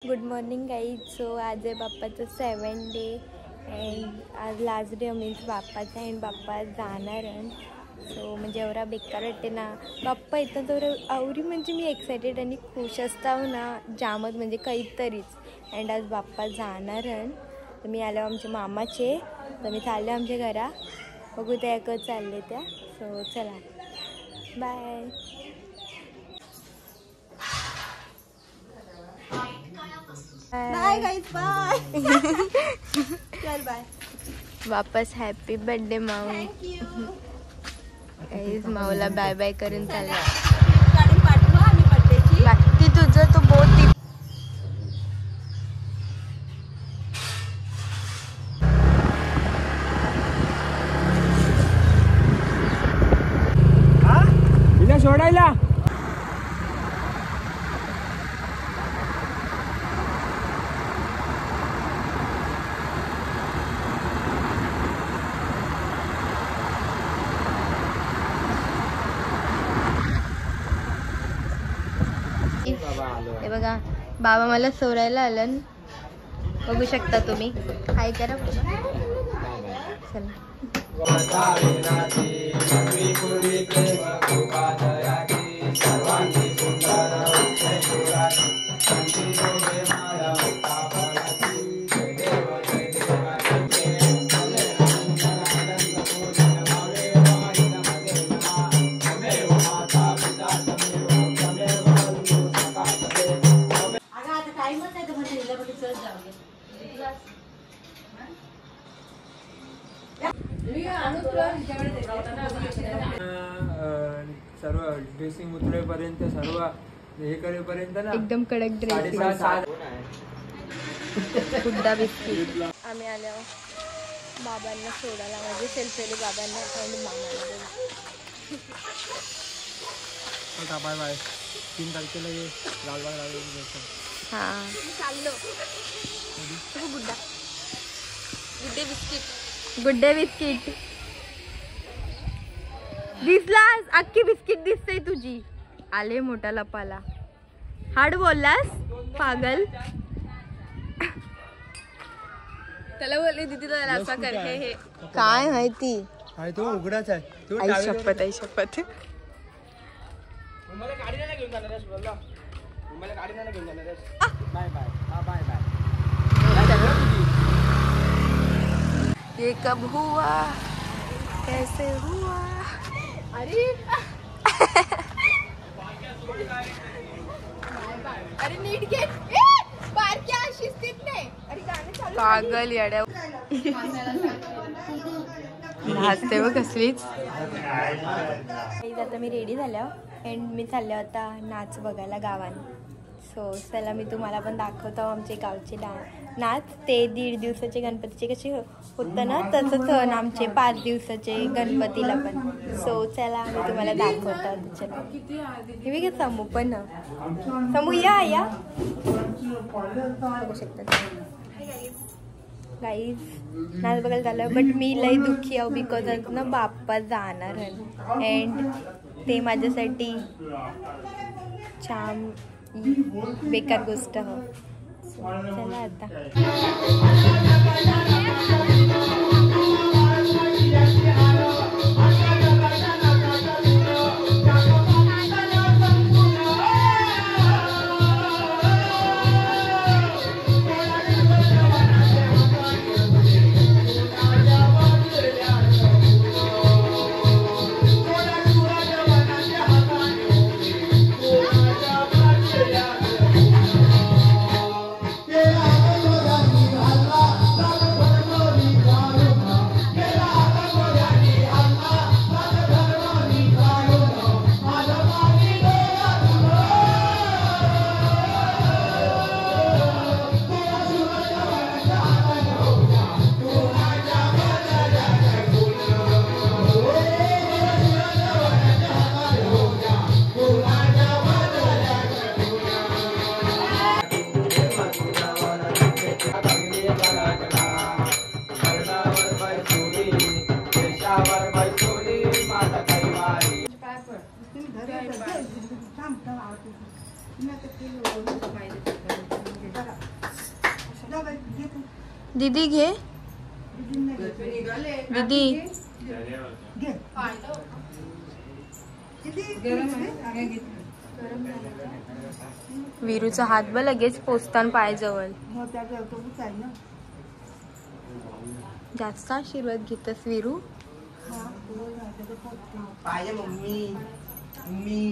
Good morning guys. So आज आहे बाप्पाचं 7th day and आज लास्ट डे मीन्स बाप्पाचा अँड बाप्पा जाणार आहे. सो म्हणजे एवढा बेकार वाटते ना बाप्पा येतं तर आवरी म्हणजे मी एक्सायटेड आणि खुश असताव ना जामच म्हणजे काहीतरीच. अँड आज बाप्पा जाणार आहे तर मी आलो आमच्या मामाचे तर मी चालले आमच्या घरा बघू त्या एकच चालले त्या. सो चला बाय. Bye guys bye. चल बाय. वापस हॅपी बर्थडे माऊ. गाईज माऊला बाय बाय करून चालला. गाडी पाठवा आम्ही बर्थडेची. बाकी तुझं तो बहुत सोडायला हे बघा बाबा मला सोडायला आलं. बघू शकता तुम्ही. हाय करा. चला सर्व ड्रेसिंग उतरेपर्यंत सर्व हे करेपर्यंत ना एकदम कडक ड्रेसिंग. 7:30 गुड्डा बिस्किट. आम्ही आल्यावर बाबांना सोडायला म्हणजे सेल्फी बाबांना आणि मामाला. Bye bye. 3 तारखेला ये लालबाग लागले. हां चाललो. गुड्डा गुड्डे बिस्किट. गुड्डे बिस्किट दिसलास. अख्खी बिस्किट दिसते तुझी. आले मोठा लपाला. हाड बोललास पागल. त्याला बोलले दीदी त्याला असा कर. हे काय माहिती आहे तो उघडाच आहे. तो आई शपथ आई शपथ. मला गाडी नाही घेऊन जाणार आहेस बोलला. मला गाडी नाही घेऊन जाणार आहेस. Bye bye. हां बाय बाय. ये कब हुआ कैसे हुआ. अरे अरे नीट घे. बारक्या शिस्तीत नाही. अरे गाणं चालू. पागल येड्या. हसते बघ कसलीच. आता मी रेडी झाल्या अँड मी चालले होता नाच बघायला गावाने. सो चला मी तुम्हाला पण दाखवतो आमचे गावचे नाच. ते 1.5 दिवसाचे गणपतीचे कसे होतं ना तसंच आमचे 5 दिवसाचे गणपतीला पण. सो चला मी तुम्हाला दाखवतो. चला हे बघा समू पण. समू या बघू शकता गाईज नाच बघायला झालं. बट मी लई दुःखी आहो बिकॉज आज ना बाप्पा जाणार आहे अँड ते माझ्यासाठी छान बेकार गोष्ट हो. चला आता दीदी घे दीदी. वीरूचा हात बघ लगेच पोचतान पायाजवळ. जास्त आशीर्वाद घेतस वीरू. पाहिजे मम्मी मम्मी.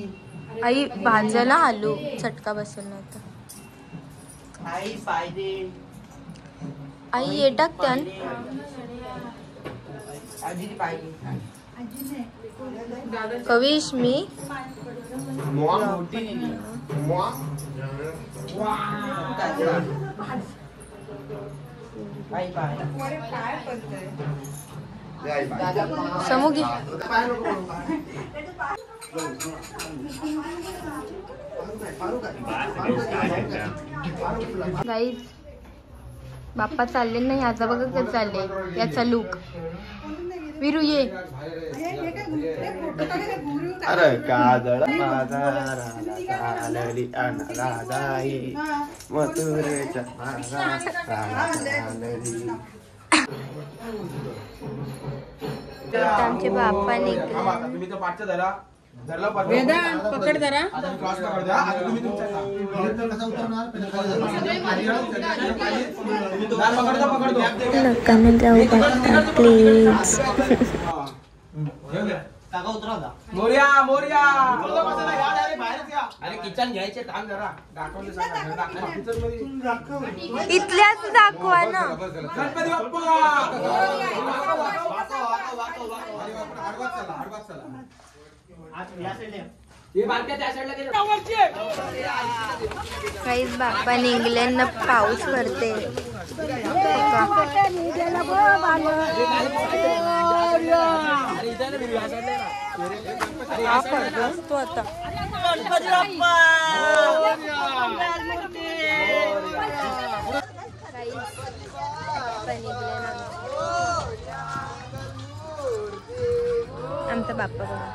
आई भाजायला आलू चटका बसला नव्हता. आई पाहिजे. आई ये टाकत्यान. आजी पाहिजे. कविश मी मोठी आई पाहिजे. समू घे. गाईज बाप्पा चालले नाही. आता बघा कसं चालले याचा लुक. वीरू ये. अरे काजळ माझा राधाली अनादाई मथुरेच्या आमचे बाप्पा निघले. तुम्ही तर पाठच्या धरा धरला पकड जरा. क्रॉस पकड द्या. आता तुम्ही तुमच्या लोकांना जाऊ बाप्पा प्लीज. मोर्या मोर्या. अरे किचन घ्यायचे काम जरा दाखवले किचन मध्ये इथल्याच दाखवा ना. गणपती बाप्पा. काहीच बाप्पा निघल्यांना पाऊस पडते. तो आता आमचा बाप्पा बघा.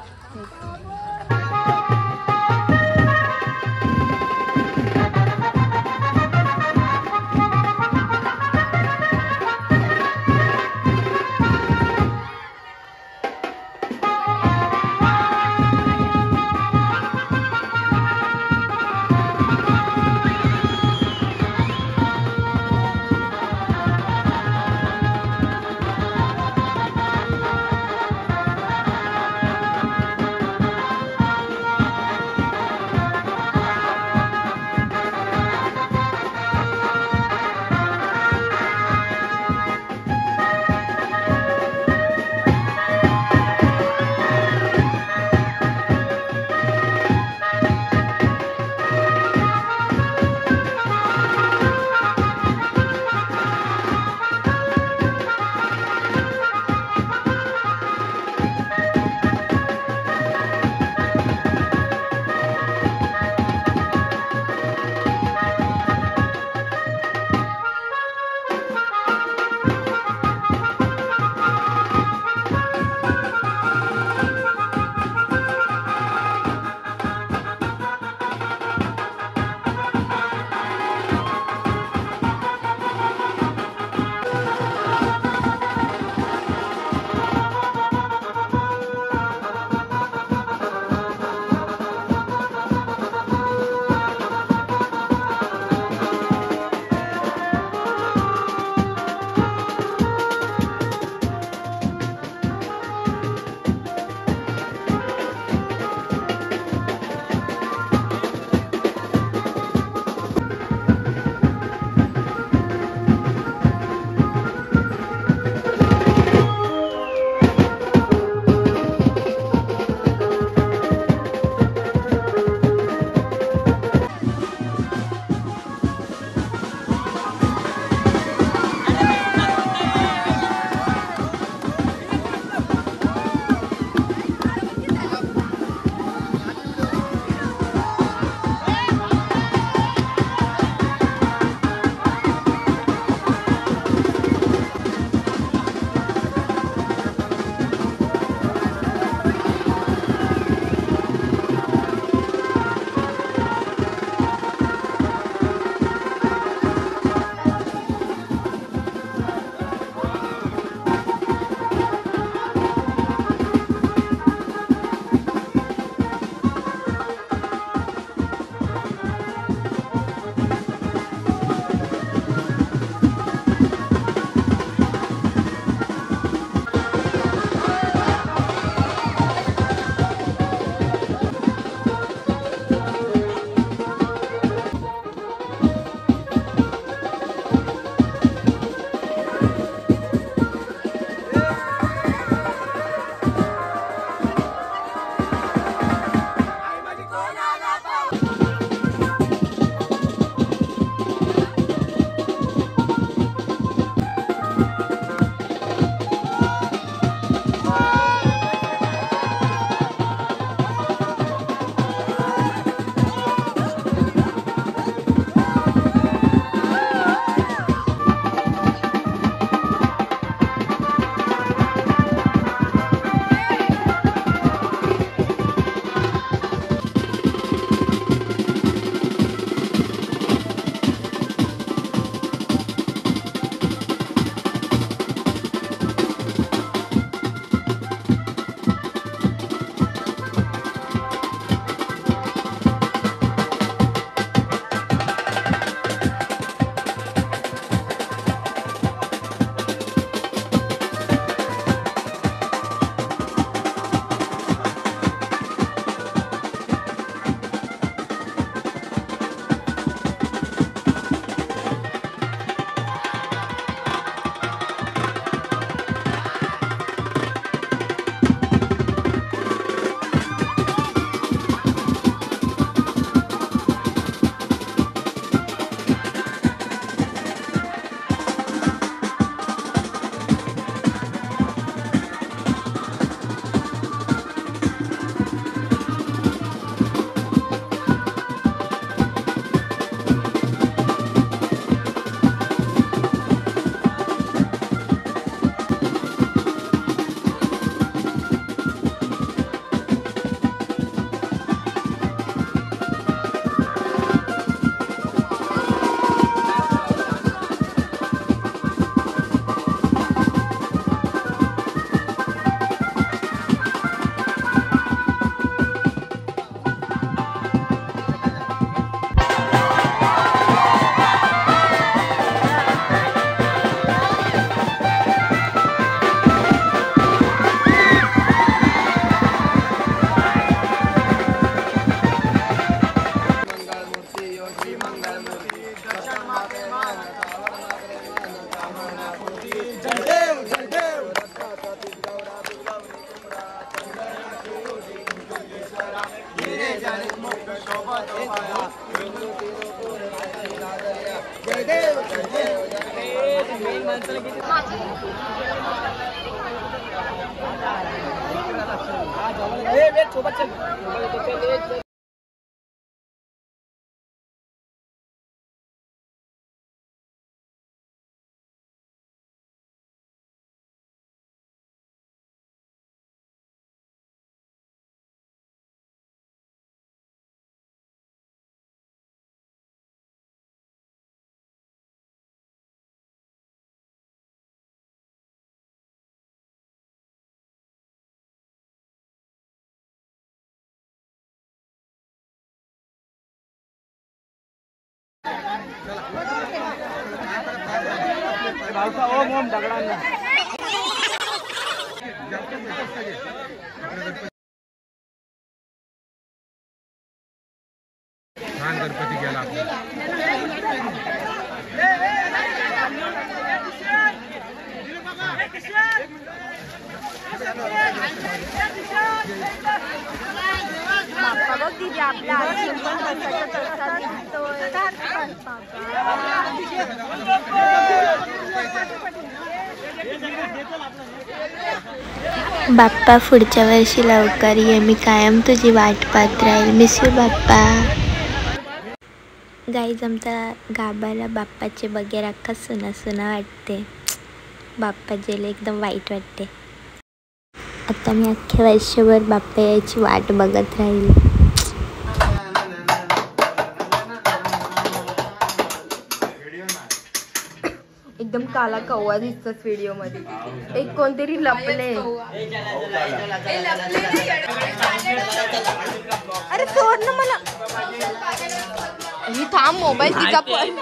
मेन माणसाला किती सोबत चल. भावसा ओ मोम दगडांना छान गणपती गेला बाप्पा बघ दिदी आपल्या बाप्पा पुढच्या वर्षी लवकर ये, मी कायम तुझी वाट पाहत राहील. Miss you Bappa. गाईज आमच्या गाभाला बाप्पाचे बगैर अख्खा सुना सुना वाटते. बाप्पा गेले एकदम वाईट वाटते. आता मी अख्ख्या वर्षभर बाप्पा याची वाट बघत राहील. एकदम काला कौवा दिसतोस व्हिडिओ मध्ये. एक कोणतरी लपले. अरे सोड ना मला. ही थांब मोबाईल तिचा पण.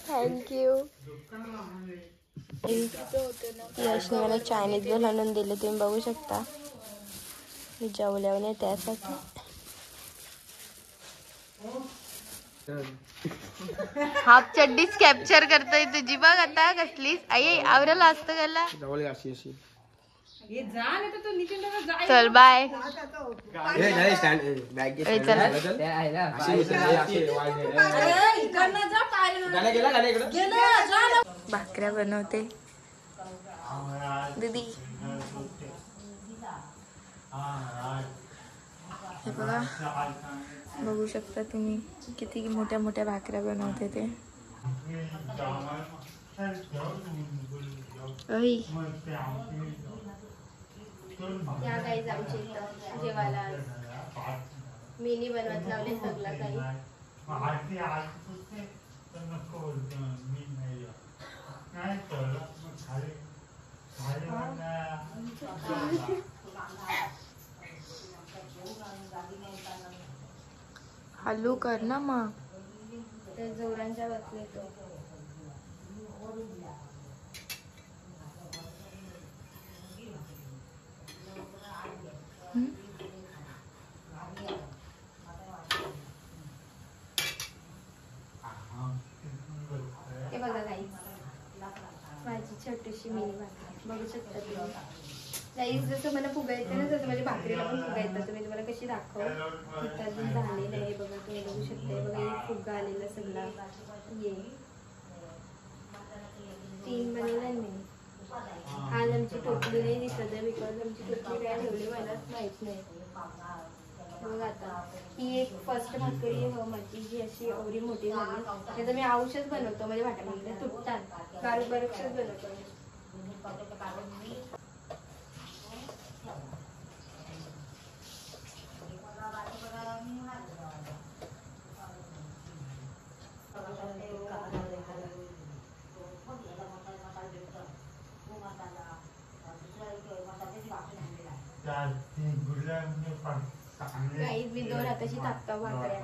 थँक्यू. यशने मला चायनीज बोल आणून दिले, तुम्ही बघू शकता. मी जेवल्यावर नाही त्यासाठी. हाफ चड्डीच कॅप्चर करतोय तुझी. बघ आता कसलीच आई आवराला असतं त्याला. चल बाय. भाकऱ्या बनवते दीदी. हे बघा, बघू शकता तुम्ही किती मोठ्या मोठ्या भाकऱ्या बनवते ते. या गाईज आमच्या इथं जेवायला मिनी बनवत लावले सगळं काही. हलू कर ना मग. ते जोरांच्या बसले तो. हे बघा गाईज, माझी छोटीशी मिनी भाकरी बघू शकता तुम्ही. गाईज जसं मला फुगायचं ना तसं माझ्या भाकरीला पण फुगायचं. तर मी तुम्हाला कशी दाखव. तिथं अजून झालेलं आहे बघा, तुम्ही बघू शकता. बघा हे फुगा आलेला सगळा. ये 3 बनवल्या मी. आज आमची टोपली नाही दिसत आहे बिकॉज आमची टोपली काय ठेवली मलाच माहित नाही. बघ आता ही एक फर्स्ट भाकरी आहे माझी, जी अशी एवढी मोठी झाली. त्याचं मी औषध बनवतो म्हणजे भाकरीला तुटतात, बारीक बारीकच बनवतो. गाईज मी 2 हाताशी थापता भाकऱ्या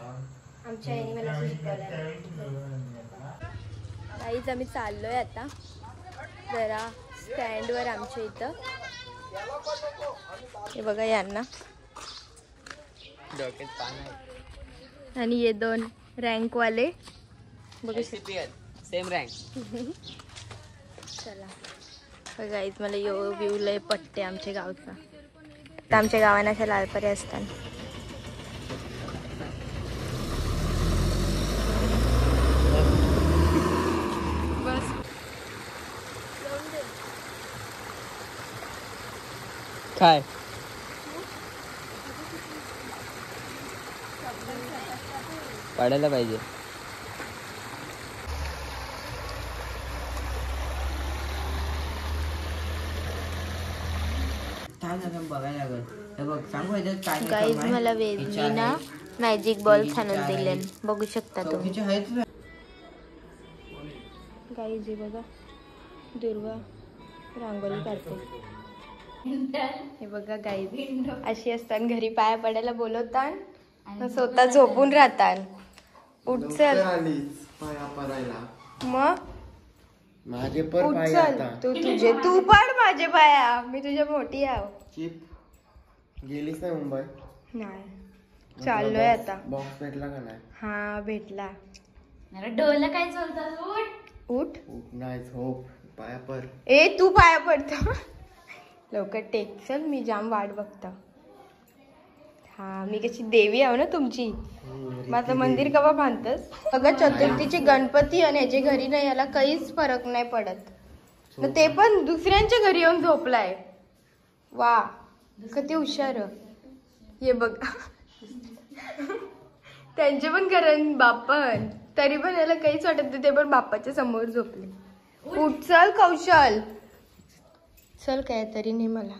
आमच्या आईने मला शिकवल्या. गाईज आम्ही चाललोय आता जरा स्टँडवर आमच्या इथं. हे बघा यांना आणि हे 2 रँकवाले बघू सेम रँक. चला गाईज मला यो व्ह्यू लय पटते आमच्या गावचा. तर आमच्या गावांना अशा लालपऱ्या असतात. बस काय पडायला पाहिजे. बघायला लागल. हे बघ सांगू गाईज मला वेदनी ना मॅजिक बॉल आणून दिले बघू शकता तुम्ही. गाईज हे बघा दुर्वा रांगोळी काढते. हे बघा गाईज अशी असतात घरी पाया पडायला बोलवतात स्वतः झोपून राहतात. उठचल मग माझे उठचल तू पड माझे पाया मी तुझ्या मोठी आहो. गेलीस नाही मुंबई? नाही चाललोय आता. बॉक्स भेटला का नाही? हा भेटला. डोला काय चालतात. उठ नाही झोप पाया पर. ए तू पाया पडतो लवकर टेक. चल मी जाम वाट बघता. हा मी कशी देवी आहो ना तुमची. माझं मंदिर कवा बांधतस. अगं चतुर्थीचे गणपती आणि याच्या घरी नाही याला काहीच फरक नाही पडत. ते पण दुसऱ्यांच्या घरी येऊन झोपलाय. वा किती हुशार. हे बघ त्यांचे पण कारण बाप्पन तरी पण याला काहीच वाटत नाही. ते पण बाप्पाच्या समोर झोपले. उठ चल कौशल चल काय तरी नाही मला.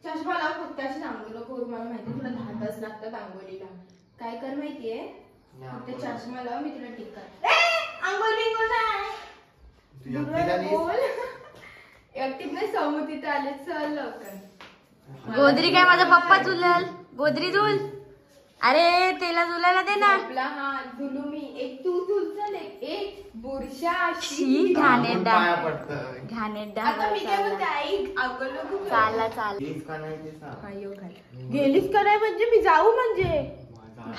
चष्मा लाव फक्त अशी सांगू नको. मला माहिती तुला 10 तास लागतात आंघोळीला. काय कर माहितीये फक्त चष्मा लाव मी तुला टिक कर. आंघोळी एकटीच समोर आले. चल लवकर. गोदरी काय माझा पप्पा झुलल. गोदरी झुल. अरे त्याला झुलायला दे ना. आपला हा झुलू मी. एक तू झुल चल. एक बुरशा घाणेरडा. आता मी काय म्हणते आई अगोलो चाला चाल. गेलीच का नाही म्हणजे मी जाऊ म्हणजे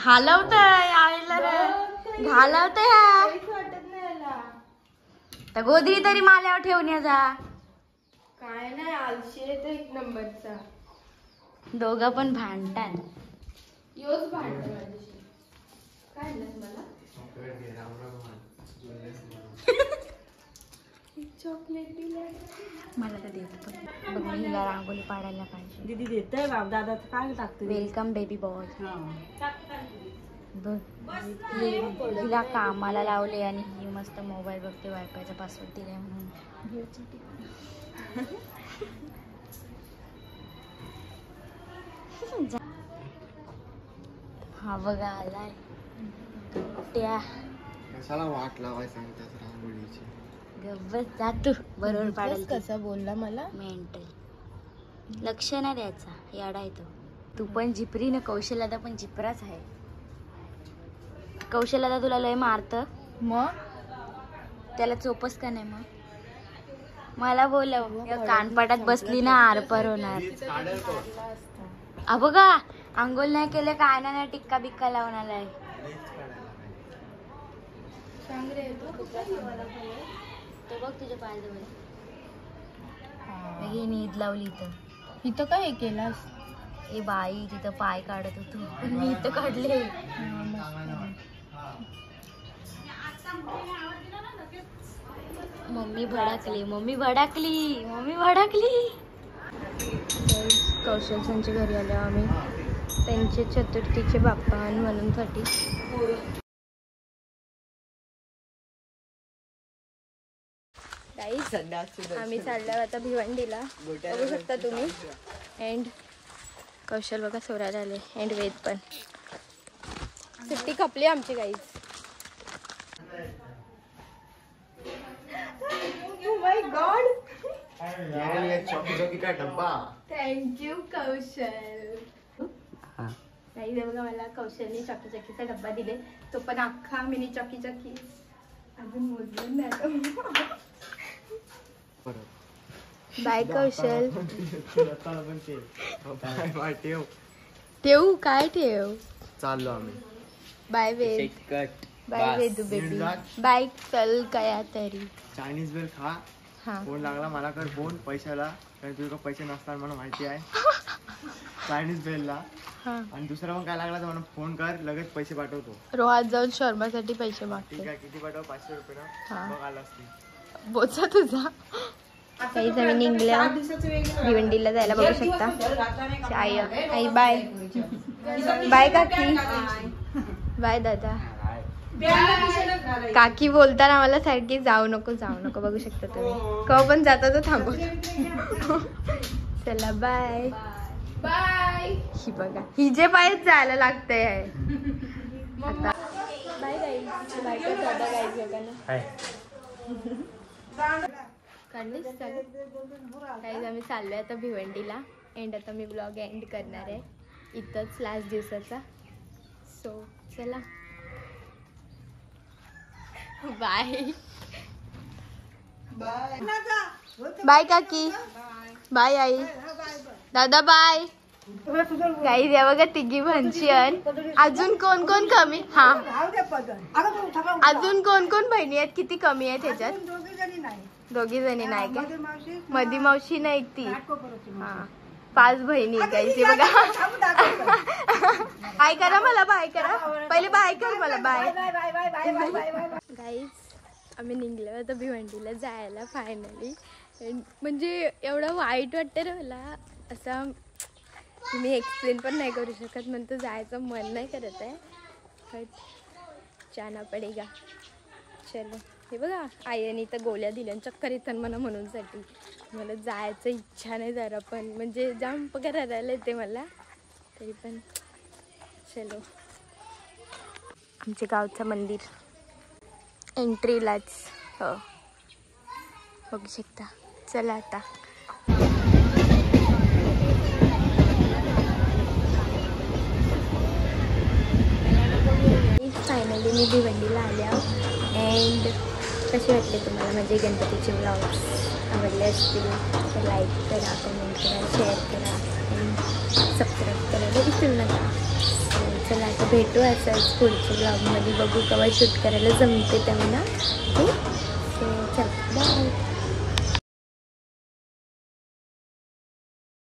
घालवतय आईला घालवतय हा. वाटत नाही याला. तर गोदरी तरी माल्यावर ठेवून या जा. काय नाही आलशी आहे तो 1 नंबरचा. दोघं पण भांडतात. योच भांडतो माझ्याशी. काय मला चॉकलेट दिलं मला तर देत पण बघ हिला रांगोळी पाडायला पाहिजे. दीदी देतोय बाप दादा काय टाकते. Welcome baby boy. बघ हिला कामाला लावले आणि ही मस्त मोबाईल बघते. वायफायचा पासवर्ड दिलाय म्हणून. हा बघा आलाय त्या कशाला वाट लावाय सांगतात रांगोळीची. गब्बस जा तू बरोबर पाडेल. कसं बोलला मला मेंटल लक्ष नाही द्यायचा याडा आहे तो. तू पण जिपरी ना. कौशल दादा पण जिपराच आहे. कौशल दादा तुला लय मारत मग त्याला चोपस का नाही. मग मला बोलव कानपाटात बसली ना आरपार होणार. बघा आंघोळ नाही केले काय नाही टिक्का बिक्का लावून आलाय. तो बघ तुझ्या पायाजवळ ही नीद लावली इथं. इथं काय केलास. ए बाई तिथं पाय काढत होतो पण मी इथं काढले. मम्मी भडकली मम्मी भडकली मम्मी भडकली. कौशल त्यांच्या घरी आलो आम्ही. त्यांचे चतुर्थीचे बाप्पा म्हणून साठी. आम्ही चाललो आता भिवंडीला. बघू शकता तुम्ही. एंड कौशल बघा सोरायला आले. एंड वेद पण सुट्टी खपली आमची गाईज. Oh my God! चौकी चौकी का डब्बा. थँक्यू कौशल. काही बघा मला कौशलने चॉकी चॉकीचा डब्बा दिले, तो पण अख्खा मिनी चॉकी चॉकी. अजून मोजलं नाही. बाय कौशल. ठेव. ठेवू काय ठेव. चाललो आम्ही. Bye Ved. Bye Vedu baby. Bye चल कया तरी. चायनीज बेल खा. फोन लागला मला कर फोन पैशाला, कारण तुझ्या पैसे नसतात मला माहिती आहे. चायनीज बेलला. आणि दुसरा पण काय लागला तर मला फोन कर, लगेच पैसे पाठवतो. रोहात जाऊन शर्मासाठी पैसे मागते. ठीक आहे, किती पाठव? 500 रुपये ना. मग आला असतील. बोचा तुझा. काही जमीन निघल्या भिवंडीला जायला बघू शकता. आई आई बाय. बाय काकी. बाय दादा. काकी बोलताना मला सारखी जाऊ नको बघू शकता तुम्ही. कव पण जाता तो थांबू. चला बाय बाय. ही बघा हिजे पायच जायला लागतंय. आता बाय गाईज. बाय कर दादा गाईज लोकांना. काढलीस गाईज आम्ही चाललोय आता भिवंडीला. एंड आता मी ब्लॉग एंड करणार आहे इथंच लास्ट दिवसाचा. सो चला बाय. बाय काकी. बाय आई. दादा बाय. काही द्या बघा तिघी भंशीयन. अजून कोण कोण कमी. हा अजून कोण कोण बहिणी आहेत, किती कमी आहेत ह्याच्यात? दोघी जणी नाही का? मधी मावशी नाही ती. हा 5 बहिणी काही बघा. बाय करा मला. बाय करा पहिले. बाय कर मला. बाय. गाईज आम्ही निघलो आता भिवंडीला जायला फायनली. म्हणजे एवढं वाईट वाटतं रे मला असं की मी एक्सप्लेन पण नाही करू शकत. म्हणतो जायचं मन नाही करत आहे, बट जाना पडेगा. चलो. हे बघा आईने तर गोळ्या दिल्या चक्कर येतात मला म्हणूनसाठी. मला जायचं इच्छा नाही जरा पण, म्हणजे जाम पगार राहायला येते मला तरी पण. चलो. आमच्या गावचं मंदिर एंट्रीलाच. हो बघू शकता. चला आता फायनली मी भिवंडीला आल्या. अँड कसे वाटले तुम्हाला माझे गणपतीचे ब्लॉग्स? आवडले असतील तर लाईक करा, कमेंट करा, शेअर करा आणि सबस्क्राईब करायला विसरू नका. चला आता भेटू असंच पुढच्या ब्लॉगमध्ये. बघू केव्हा शूट करायला जमते तेव्हा. ओके. सो चला बाय.